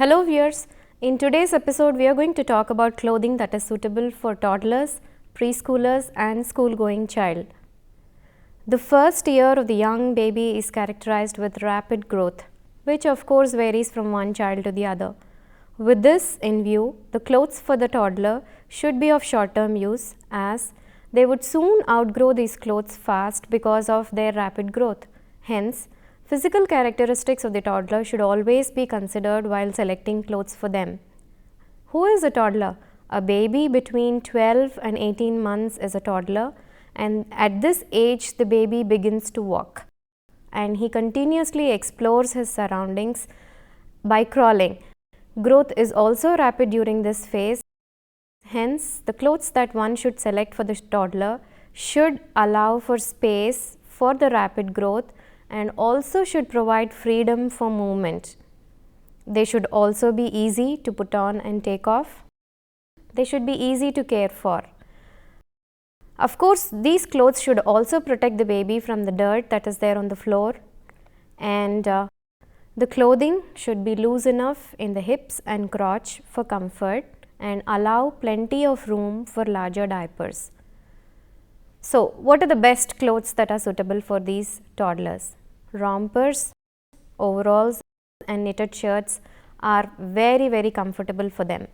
Hello viewers, in today's episode we are going to talk about clothing that is suitable for toddlers, preschoolers and school-going child. The first year of the young baby is characterized with rapid growth, which of course varies from one child to the other. With this in view, the clothes for the toddler should be of short-term use, as they would soon outgrow these clothes fast because of their rapid growth. Hence, physical characteristics of the toddler should always be considered while selecting clothes for them. Who is a toddler? A baby between 12 and 18 months is a toddler, and at this age the baby begins to walk and he continuously explores his surroundings by crawling. Growth is also rapid during this phase. Hence, the clothes that one should select for the toddler should allow for space for the rapid growth and also should provide freedom for movement. They should also be easy to put on and take off. They should be easy to care for. Of course, these clothes should also protect the baby from the dirt that is there on the floor, and the clothing should be loose enough in the hips and crotch for comfort and allow plenty of room for larger diapers. So, what are the best clothes that are suitable for these toddlers? Rompers, overalls and knitted shirts are very comfortable for them.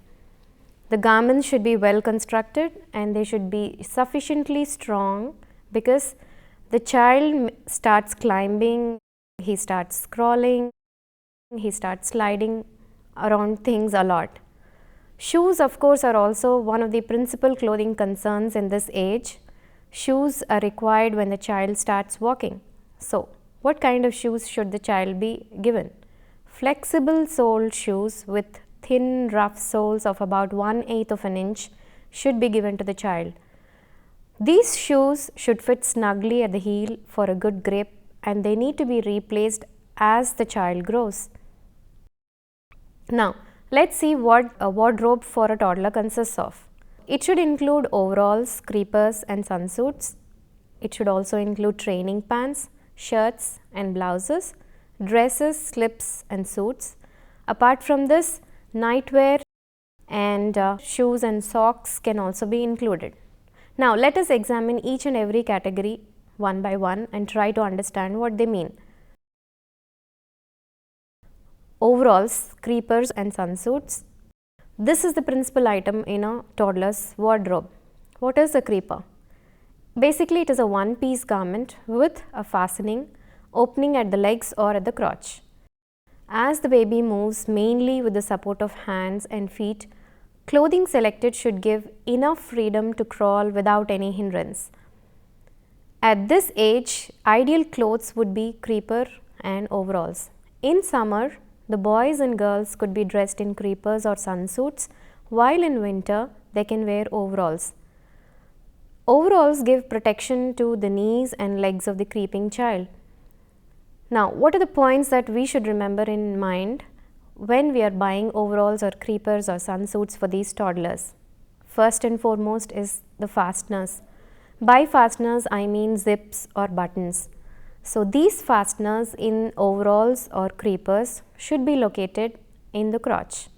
The garments should be well constructed and they should be sufficiently strong, because the child starts climbing, he starts crawling, he starts sliding around things a lot. Shoes of course are also one of the principal clothing concerns in this age. Shoes are required when the child starts walking. So, what kind of shoes should the child be given? Flexible soled shoes with thin rough soles of about 1/8 of an inch should be given to the child. These shoes should fit snugly at the heel for a good grip, and they need to be replaced as the child grows. Now, let's see what a wardrobe for a toddler consists of. It should include overalls, creepers and sunsuits. It should also include training pants, shirts and blouses, dresses, slips and suits. Apart from this, nightwear and shoes and socks can also be included. Now, let us examine each and every category one by one and try to understand what they mean. Overalls, creepers and sunsuits. This is the principal item in a toddler's wardrobe. What is a creeper? Basically, it is a one-piece garment with a fastening opening at the legs or at the crotch. As the baby moves mainly with the support of hands and feet, clothing selected should give enough freedom to crawl without any hindrance. At this age, ideal clothes would be creeper and overalls. In summer, the boys and girls could be dressed in creepers or sunsuits, while in winter they can wear overalls. Overalls give protection to the knees and legs of the creeping child. Now, what are the points that we should remember in mind when we are buying overalls or creepers or sunsuits for these toddlers? First and foremost is the fasteners. By fasteners, I mean zips or buttons. So, these fasteners in overalls or creepers should be located in the crotch.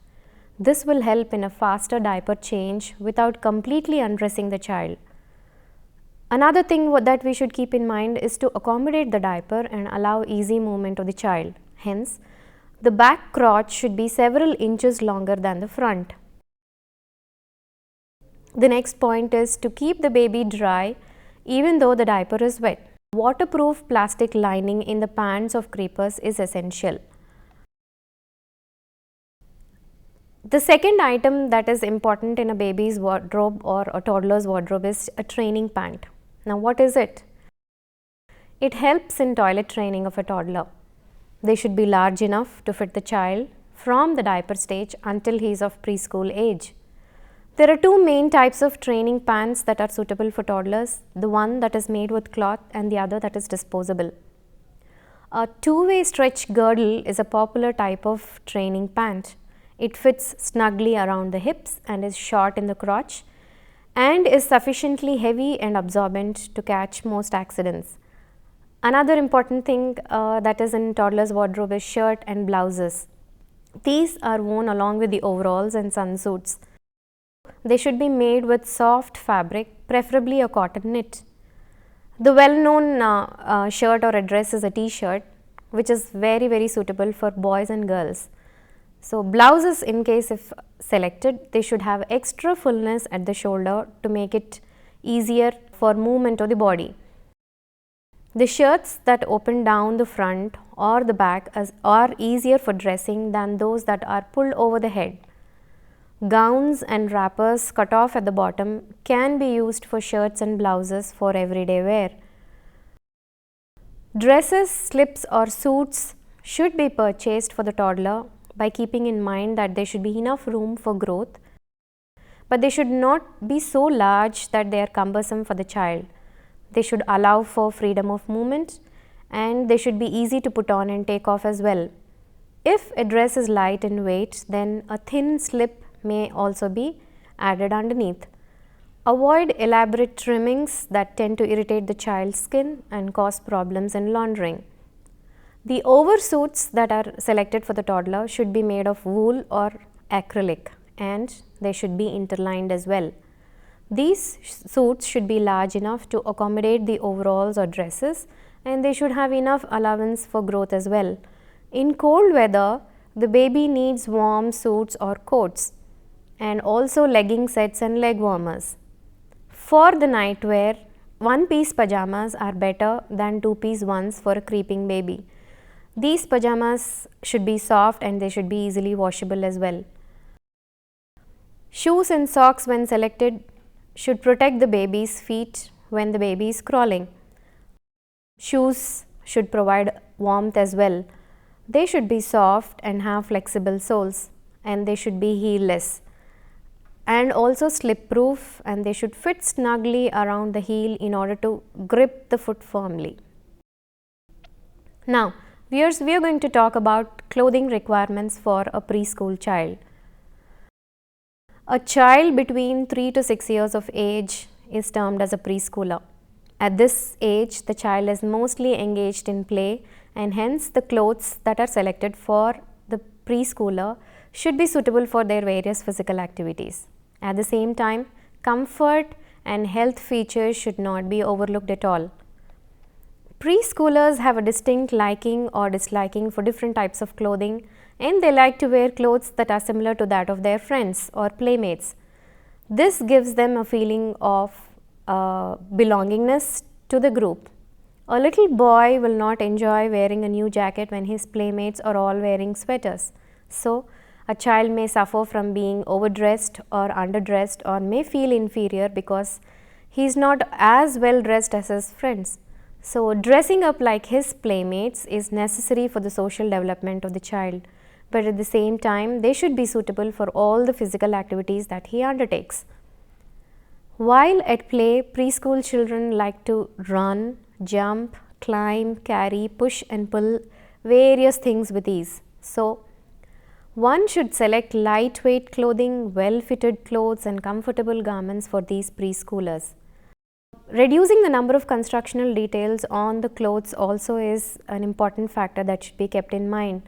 This will help in a faster diaper change without completely undressing the child. Another thing that we should keep in mind is to accommodate the diaper and allow easy movement of the child. Hence, the back crotch should be several inches longer than the front. The next point is to keep the baby dry even though the diaper is wet. Waterproof plastic lining in the pants of creepers is essential. The second item that is important in a baby's wardrobe or a toddler's wardrobe is a training pant. Now, what is it? It helps in toilet training of a toddler. They should be large enough to fit the child from the diaper stage until he is of preschool age. There are two main types of training pants that are suitable for toddlers, the one that is made with cloth and the other that is disposable. A two-way stretch girdle is a popular type of training pant. It fits snugly around the hips and is short in the crotch and is sufficiently heavy and absorbent to catch most accidents. Another important thing that is in toddler's wardrobe is shirt and blouses. These are worn along with the overalls and sunsuits. They should be made with soft fabric, preferably a cotton knit. The well-known shirt or a dress is a t-shirt, which is very suitable for boys and girls. So blouses, in case if selected, they should have extra fullness at the shoulder to make it easier for movement of the body. The shirts that open down the front or the back are easier for dressing than those that are pulled over the head. Gowns and wrappers cut off at the bottom can be used for shirts and blouses for everyday wear. Dresses, slips or suits should be purchased for the toddler by keeping in mind that there should be enough room for growth, but they should not be so large that they are cumbersome for the child. They should allow for freedom of movement, and they should be easy to put on and take off as well. If a dress is light in weight, then a thin slip may also be added underneath. Avoid elaborate trimmings that tend to irritate the child's skin and cause problems in laundering. The oversuits that are selected for the toddler should be made of wool or acrylic, and they should be interlined as well. These suits should be large enough to accommodate the overalls or dresses, and they should have enough allowance for growth as well. In cold weather, the baby needs warm suits or coats, and also legging sets and leg warmers. For the night wear, one-piece pajamas are better than two-piece ones for a creeping baby. These pajamas should be soft and they should be easily washable as well. Shoes and socks, when selected, should protect the baby's feet when the baby is crawling. Shoes should provide warmth as well. They should be soft and have flexible soles, and they should be heelless and also slip proof, and they should fit snugly around the heel in order to grip the foot firmly. Now, viewers, we are going to talk about clothing requirements for a preschool child. A child between 3 to 6 years of age is termed as a preschooler. At this age, the child is mostly engaged in play, and hence the clothes that are selected for the preschooler should be suitable for their various physical activities. At the same time, comfort and health features should not be overlooked at all. Preschoolers have a distinct liking or disliking for different types of clothing, and they like to wear clothes that are similar to that of their friends or playmates. This gives them a feeling of belongingness to the group. A little boy will not enjoy wearing a new jacket when his playmates are all wearing sweaters. So, a child may suffer from being overdressed or underdressed, or may feel inferior because he is not as well dressed as his friends. So, dressing up like his playmates is necessary for the social development of the child, but at the same time they should be suitable for all the physical activities that he undertakes. While at play, preschool children like to run, jump, climb, carry, push and pull various things with ease. So, one should select lightweight clothing, well-fitted clothes and comfortable garments for these preschoolers. Reducing the number of constructional details on the clothes also is an important factor that should be kept in mind.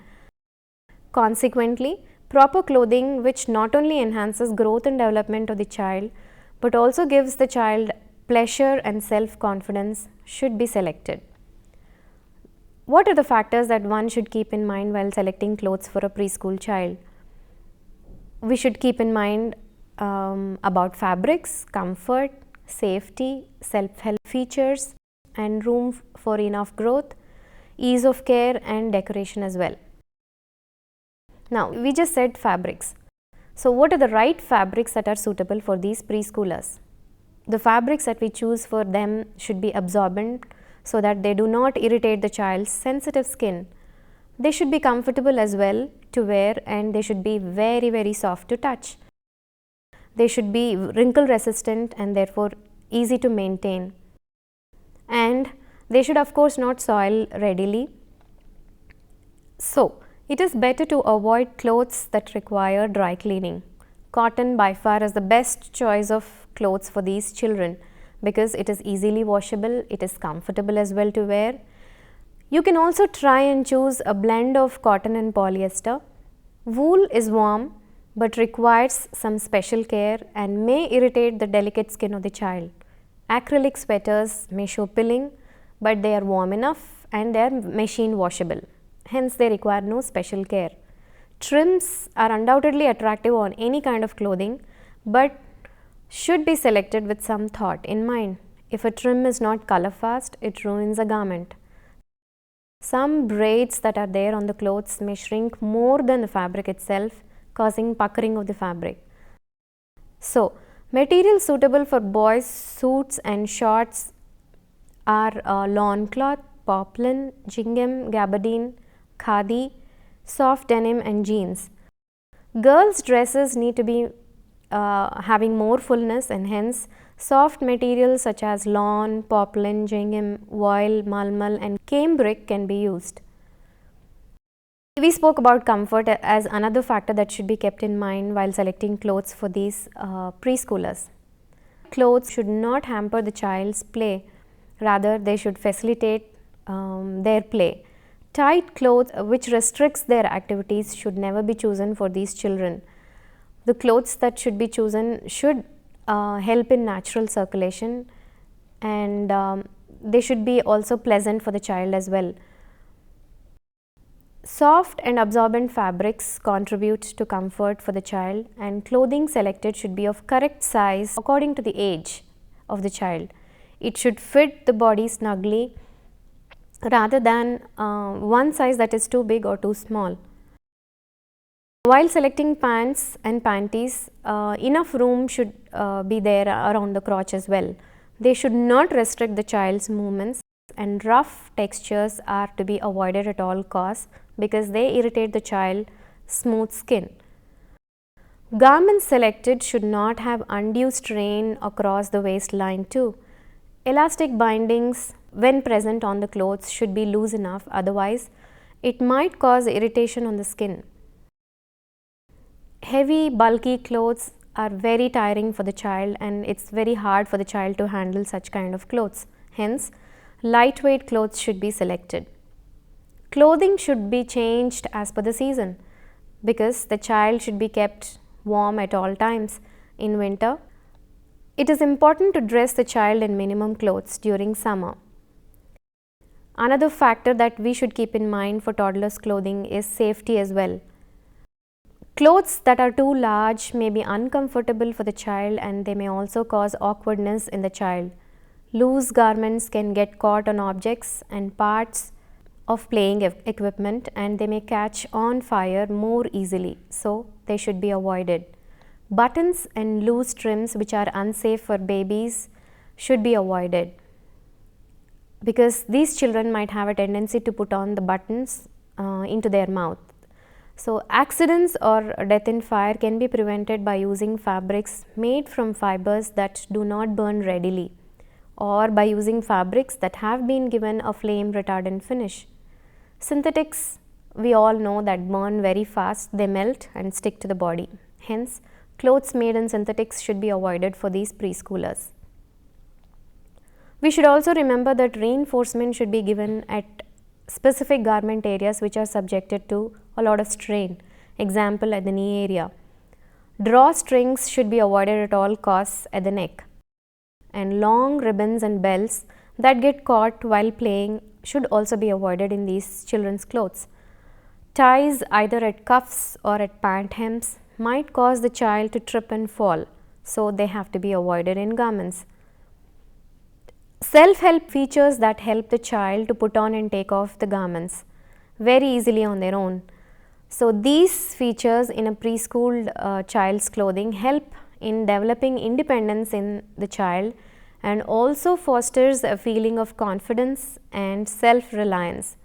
Consequently, proper clothing which not only enhances growth and development of the child, but also gives the child pleasure and self-confidence should be selected. What are the factors that one should keep in mind while selecting clothes for a preschool child? We should keep in mind about fabrics, comfort, safety, self-help features and room for enough growth, ease of care and decoration as well. Now, we just said fabrics. So, what are the right fabrics that are suitable for these preschoolers? The fabrics that we choose for them should be absorbent so that they do not irritate the child's sensitive skin. They should be comfortable as well to wear, and they should be very soft to touch. They should be wrinkle resistant and therefore easy to maintain, and they should of course not soil readily. So, it is better to avoid clothes that require dry cleaning. Cotton by far is the best choice of clothes for these children because it is easily washable, it is comfortable as well to wear. You can also try and choose a blend of cotton and polyester. Wool is warm but requires some special care and may irritate the delicate skin of the child. Acrylic sweaters may show pilling, but they are warm enough and they are machine washable. Hence, they require no special care. Trims are undoubtedly attractive on any kind of clothing, but should be selected with some thought in mind. If a trim is not color fast, it ruins a garment. Some braids that are there on the clothes may shrink more than the fabric itself, causing puckering of the fabric. So, materials suitable for boys' suits and shorts are lawn cloth, poplin, gingham, gabardine, khadi, soft denim and jeans. Girls' dresses need to be having more fullness, and hence soft materials such as lawn, poplin, gingham, voile, malmal and cambric can be used. We spoke about comfort as another factor that should be kept in mind while selecting clothes for these preschoolers. Clothes should not hamper the child's play, rather they should facilitate their play. Tight clothes which restricts their activities should never be chosen for these children. The clothes that should be chosen should help in natural circulation, and they should be also pleasant for the child as well. Soft and absorbent fabrics contribute to comfort for the child, and clothing selected should be of correct size according to the age of the child. It should fit the body snugly rather than one size that is too big or too small. While selecting pants and panties, enough room should be there around the crotch as well. They should not restrict the child's movements, and rough textures are to be avoided at all costs because they irritate the child's smooth skin. Garments selected should not have undue strain across the waistline too. Elastic bindings when present on the clothes should be loose enough, otherwise it might cause irritation on the skin. Heavy, bulky clothes are very tiring for the child, and it's very hard for the child to handle such kind of clothes. Hence, lightweight clothes should be selected. Clothing should be changed as per the season because the child should be kept warm at all times. In winter, it is important to dress the child in minimum clothes during summer. Another factor that we should keep in mind for toddlers' clothing is safety as well. Clothes that are too large may be uncomfortable for the child, and they may also cause awkwardness in the child. Loose garments can get caught on objects and parts of playing equipment, and they may catch on fire more easily, so they should be avoided. Buttons and loose trims which are unsafe for babies should be avoided because these children might have a tendency to put on the buttons into their mouth. So, accidents or death in fire can be prevented by using fabrics made from fibers that do not burn readily, or by using fabrics that have been given a flame retardant finish. Synthetics, we all know that burn very fast, they melt and stick to the body. Hence, clothes made in synthetics should be avoided for these preschoolers. We should also remember that reinforcement should be given at specific garment areas which are subjected to a lot of strain, example at the knee area. Drawstrings should be avoided at all costs at the neck, and long ribbons and belts that get caught while playing should also be avoided in these children's clothes. Ties either at cuffs or at pant hems might cause the child to trip and fall, so they have to be avoided in garments. Self-help features that help the child to put on and take off the garments very easily on their own. So, these features in a preschool child's clothing help in developing independence in the child and also fosters a feeling of confidence and self-reliance.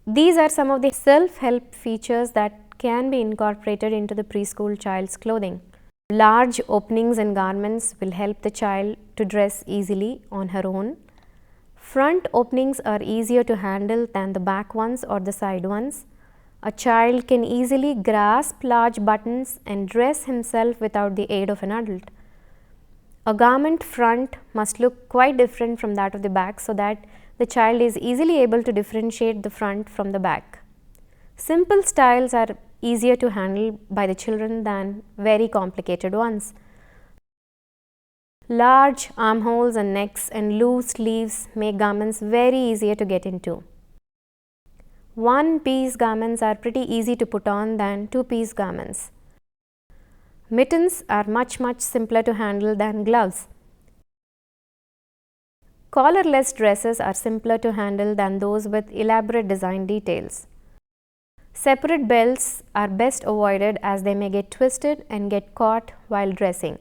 These are some of the self-help features that can be incorporated into the preschool child's clothing. Large openings in garments will help the child to dress easily on her own. Front openings are easier to handle than the back ones or the side ones. A child can easily grasp large buttons and dress himself without the aid of an adult. A garment front must look quite different from that of the back so that the child is easily able to differentiate the front from the back. Simple styles are easier to handle by the children than very complicated ones. Large armholes and necks and loose sleeves make garments very easier to get into. One-piece garments are pretty easy to put on than two-piece garments. Mittens are much simpler to handle than gloves. Collarless dresses are simpler to handle than those with elaborate design details. Separate belts are best avoided as they may get twisted and get caught while dressing.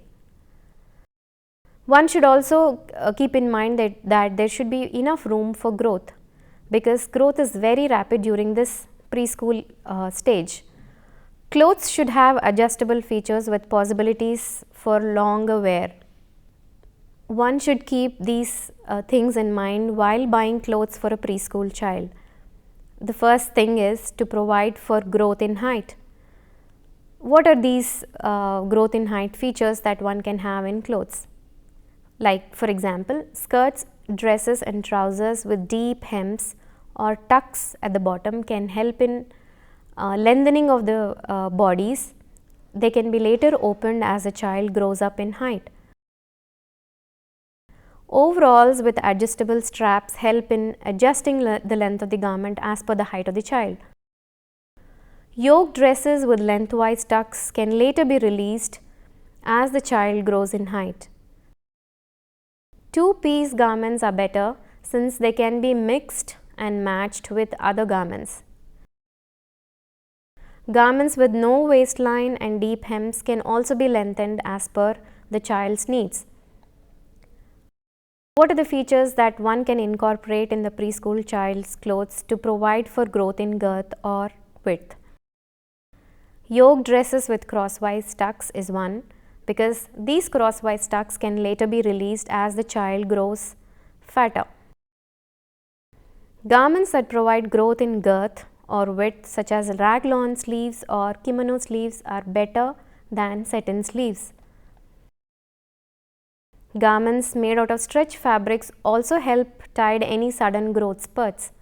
One should also keep in mind that there should be enough room for growth, because growth is very rapid during this preschool stage. Clothes should have adjustable features with possibilities for longer wear. One should keep these things in mind while buying clothes for a preschool child. The first thing is to provide for growth in height. What are these growth in height features that one can have in clothes? Like, for example, skirts, dresses and trousers with deep hems or tucks at the bottom can help in lengthening of the bodies. They can be later opened as a child grows up in height. Overalls with adjustable straps help in adjusting the length of the garment as per the height of the child. Yoke dresses with lengthwise tucks can later be released as the child grows in height. Two-piece garments are better since they can be mixed and matched with other garments. Garments with no waistline and deep hems can also be lengthened as per the child's needs. What are the features that one can incorporate in the preschool child's clothes to provide for growth in girth or width? Yoke dresses with crosswise tucks is one, because these crosswise tucks can later be released as the child grows fatter. Garments that provide growth in girth or width, such as raglan sleeves or kimono sleeves, are better than satin sleeves. Garments made out of stretch fabrics also help tide any sudden growth spurts.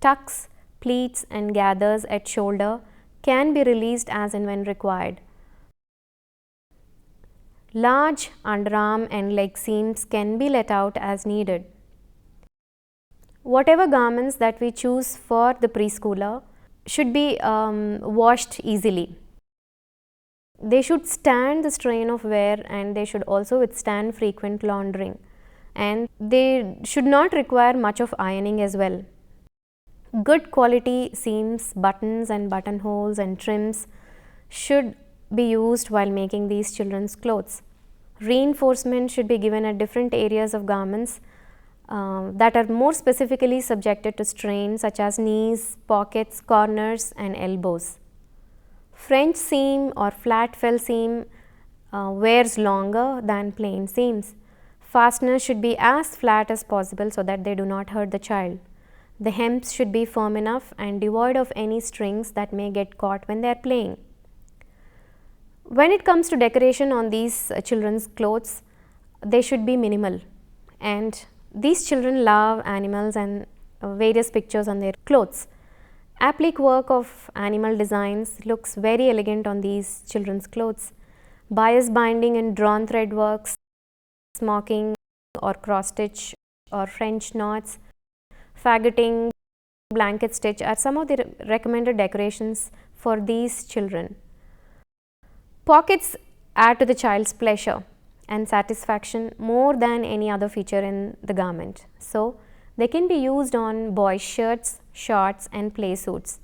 Tucks, pleats and gathers at shoulder can be released as and when required. Large underarm and leg seams can be let out as needed. Whatever garments that we choose for the preschooler should be washed easily. They should stand the strain of wear and they should also withstand frequent laundering, and they should not require much of ironing as well. Good quality seams, buttons and buttonholes and trims should be used while making these children's clothes. Reinforcement should be given at different areas of garments that are more specifically subjected to strain, such as knees, pockets, corners and elbows. French seam or flat fell seam wears longer than plain seams. Fasteners should be as flat as possible so that they do not hurt the child. The hems should be firm enough and devoid of any strings that may get caught when they are playing. When it comes to decoration on these children's clothes, they should be minimal, and these children love animals and various pictures on their clothes. Applique work of animal designs looks very elegant on these children's clothes. Bias binding and drawn thread works, smocking or cross stitch or French knots, fagotting, blanket stitch are some of the recommended decorations for these children. Pockets add to the child's pleasure and satisfaction more than any other feature in the garment. So, they can be used on boys' shirts, shorts and play suits.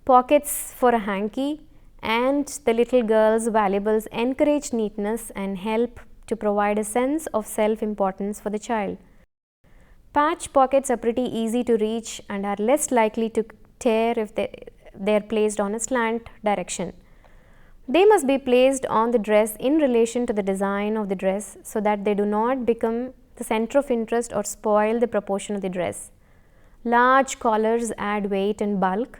Pockets for a hanky and the little girl's valuables encourage neatness and help to provide a sense of self-importance for the child. Patch pockets are pretty easy to reach and are less likely to tear if they are placed on a slant direction. They must be placed on the dress in relation to the design of the dress so that they do not become the center of interest or spoil the proportion of the dress. Large collars add weight and bulk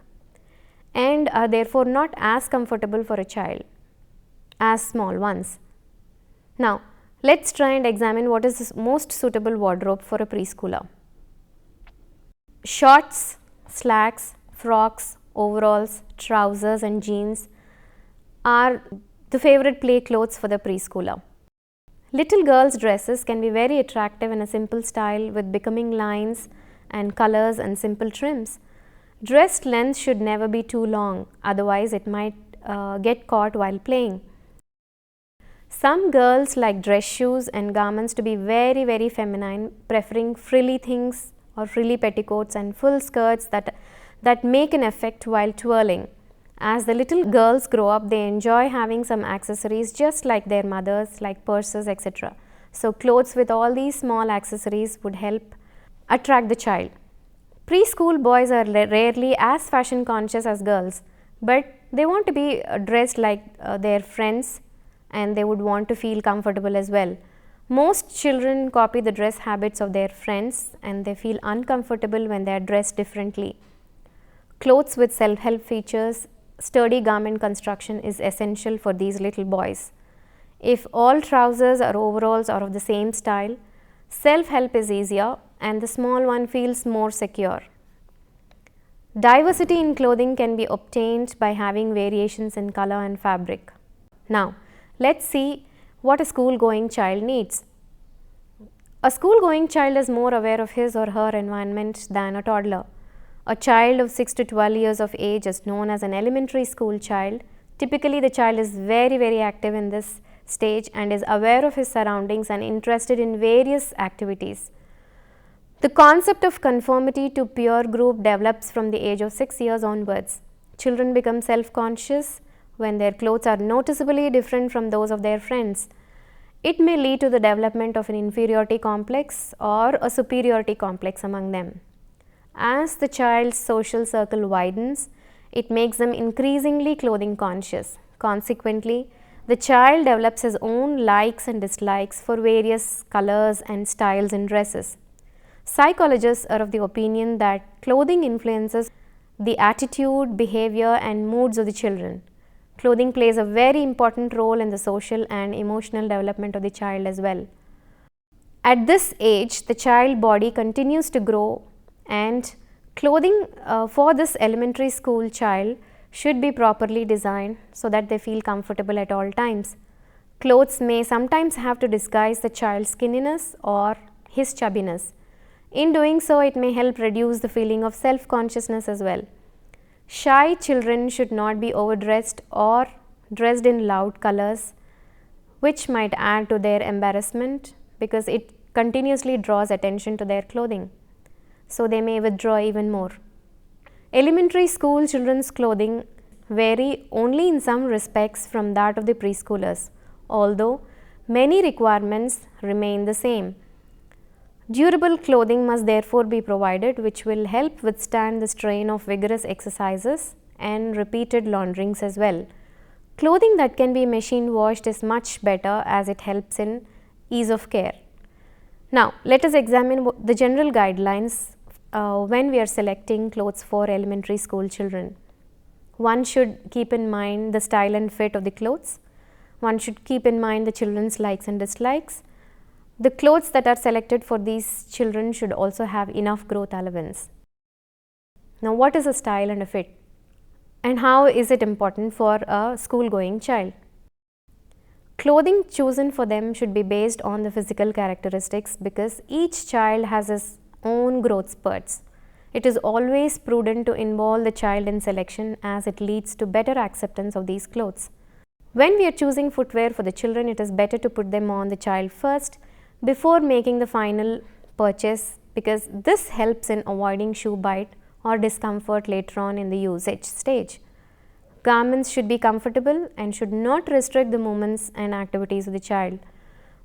and are therefore not as comfortable for a child as small ones. Now, let's try and examine what is the most suitable wardrobe for a preschooler. Shorts, slacks, frocks, overalls, trousers and jeans are the favorite play clothes for the preschooler. Little girls' dresses can be very attractive in a simple style with becoming lines and colors and simple trims. Dress length should never be too long, otherwise it might get caught while playing. Some girls like dress shoes and garments to be very feminine, preferring frilly things or frilly petticoats and full skirts that make an effect while twirling. As the little girls grow up, they enjoy having some accessories just like their mothers, like purses, etc. So clothes with all these small accessories would help attract the child. Preschool boys are rarely as fashion conscious as girls, but they want to be dressed like their friends, and they would want to feel comfortable as well. Most children copy the dress habits of their friends, and they feel uncomfortable when they are dressed differently. Clothes with self-help features, sturdy garment construction is essential for these little boys. If all trousers or overalls are of the same style, self-help is easier and the small one feels more secure. Diversity in clothing can be obtained by having variations in color and fabric. Now, let's see what a school-going child needs. A school-going child is more aware of his or her environment than a toddler. A child of 6 to 12 years of age is known as an elementary school child. Typically, the child is very active in this stage and is aware of his surroundings and interested in various activities. The concept of conformity to peer group develops from the age of 6 years onwards. Children become self-conscious when their clothes are noticeably different from those of their friends. It may lead to the development of an inferiority complex or a superiority complex among them. As the child's social circle widens, it makes them increasingly clothing conscious. Consequently, the child develops his own likes and dislikes for various colors and styles in dresses. Psychologists are of the opinion that clothing influences the attitude, behavior and moods of the children. Clothing plays a very important role in the social and emotional development of the child as well. At this age, the child body continues to grow, and clothing for this elementary school child should be properly designed so that they feel comfortable at all times. Clothes may sometimes have to disguise the child's skinniness or his chubbiness. In doing so, it may help reduce the feeling of self-consciousness as well. Shy children should not be overdressed or dressed in loud colors, which might add to their embarrassment because it continuously draws attention to their clothing. So they may withdraw even more. Elementary school children's clothing vary only in some respects from that of the preschoolers, although many requirements remain the same. Durable clothing must therefore be provided, which will help withstand the strain of vigorous exercises and repeated launderings as well. Clothing that can be machine washed is much better as it helps in ease of care. Now, let us examine the general guidelines when we are selecting clothes for elementary school children. One should keep in mind the style and fit of the clothes. One should keep in mind the children's likes and dislikes. The clothes that are selected for these children should also have enough growth allowance. Now, what is a style and a fit? And how is it important for a school-going child? Clothing chosen for them should be based on the physical characteristics because each child has his own growth spurts. It is always prudent to involve the child in selection as it leads to better acceptance of these clothes. When we are choosing footwear for the children, it is better to put them on the child first before making the final purchase because this helps in avoiding shoe bite or discomfort later on in the usage stage. Garments should be comfortable and should not restrict the movements and activities of the child.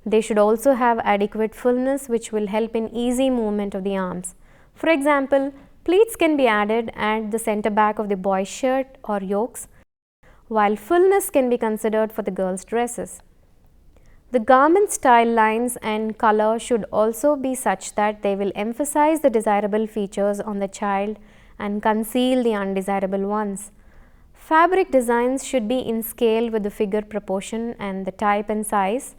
They should also have adequate fullness, which will help in easy movement of the arms. For example, pleats can be added at the center back of the boy's shirt or yokes, while fullness can be considered for the girls' dresses. The garment style lines and color should also be such that they will emphasize the desirable features on the child and conceal the undesirable ones. Fabric designs should be in scale with the figure proportion and the type and size.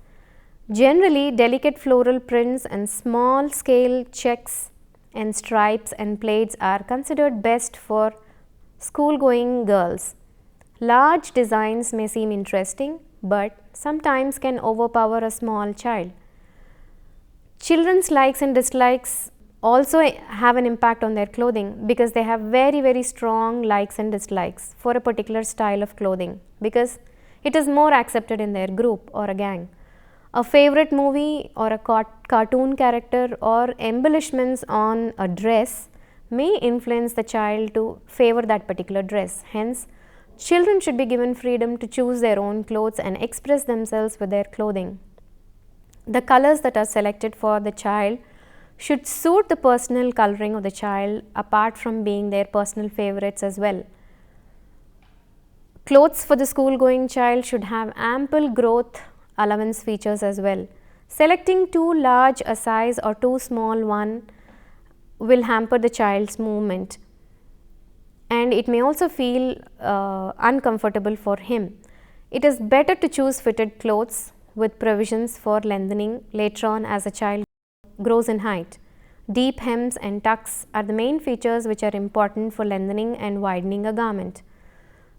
Generally, delicate floral prints and small scale checks and stripes and plaids are considered best for School-going girls. Large designs may seem interesting, but sometimes can overpower a small child. Children's likes and dislikes also have an impact on their clothing because they have very strong likes and dislikes for a particular style of clothing because it is more accepted in their group or a gang. A favorite movie or a cartoon character or embellishments on a dress may influence the child to favor that particular dress. Hence, children should be given freedom to choose their own clothes and express themselves with their clothing. The colors that are selected for the child should suit the personal coloring of the child apart from being their personal favorites as well. Clothes for the school going child should have ample growth allowance features as well. Selecting too large a size or too small one will hamper the child's movement and it may also feel uncomfortable for him. It is better to choose fitted clothes with provisions for lengthening later on as a child grows in height. Deep hems and tucks are the main features which are important for lengthening and widening a garment.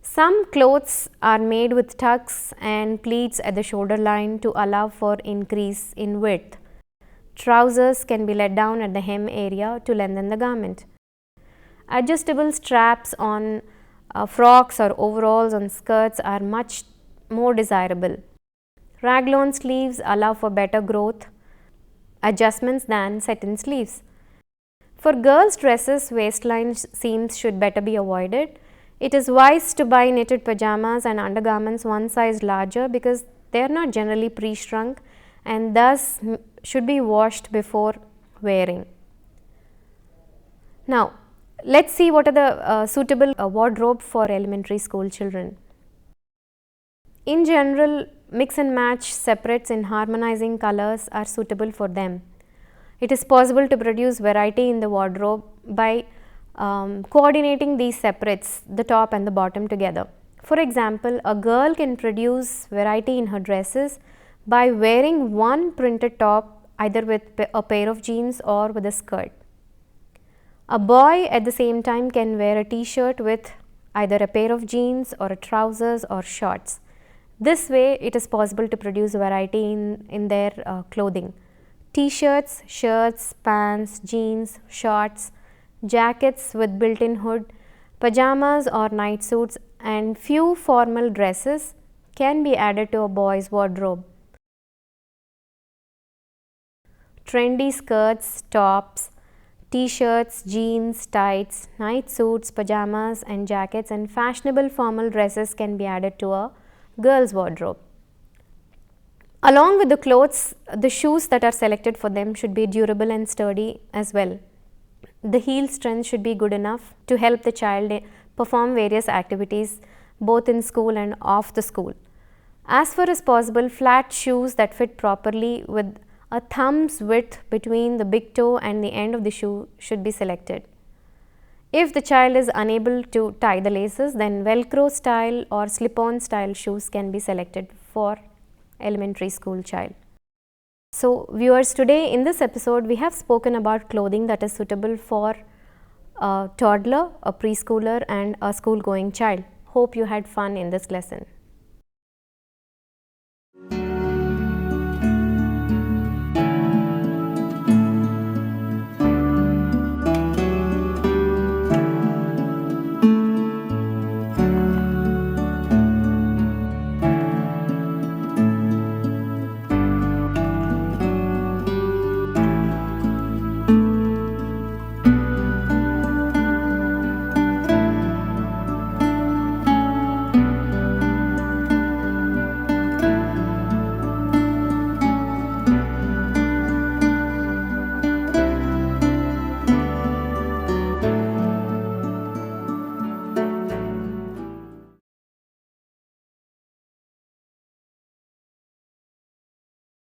Some clothes are made with tucks and pleats at the shoulder line to allow for increase in width. Trousers can be let down at the hem area to lengthen the garment. Adjustable straps on frocks or overalls on skirts are much more desirable. Raglan sleeves allow for better growth adjustments than satin sleeves. For girls' dresses, waistline seams should better be avoided. It is wise to buy knitted pajamas and undergarments one size larger because they are not generally pre-shrunk and thus should be washed before wearing. Now, let's see what are the suitable wardrobe for elementary school children. In general, mix and match separates in harmonizing colors are suitable for them. It is possible to produce variety in the wardrobe by coordinating these separates, the top and the bottom together. For example, a girl can produce variety in her dresses by wearing one printed top either with a pair of jeans or with a skirt. A boy at the same time can wear a t-shirt with either a pair of jeans or a trousers or shorts. This way it is possible to produce variety in their clothing. T-shirts, shirts, pants, jeans, shorts, jackets with built-in hood, pajamas or night suits and few formal dresses can be added to a boy's wardrobe. Trendy skirts, tops, t-shirts, jeans, tights, night suits, pajamas and jackets and fashionable formal dresses can be added to a girl's wardrobe. Along with the clothes, the shoes that are selected for them should be durable and sturdy as well. The heel strength should be good enough to help the child perform various activities both in school and off the school. As far as possible, flat shoes that fit properly with a thumb's width between the big toe and the end of the shoe should be selected. If the child is unable to tie the laces, then Velcro style or slip-on style shoes can be selected for elementary school child. So viewers, today in this episode we have spoken about clothing that is suitable for a toddler, a preschooler and a school going child. Hope you had fun in this lesson.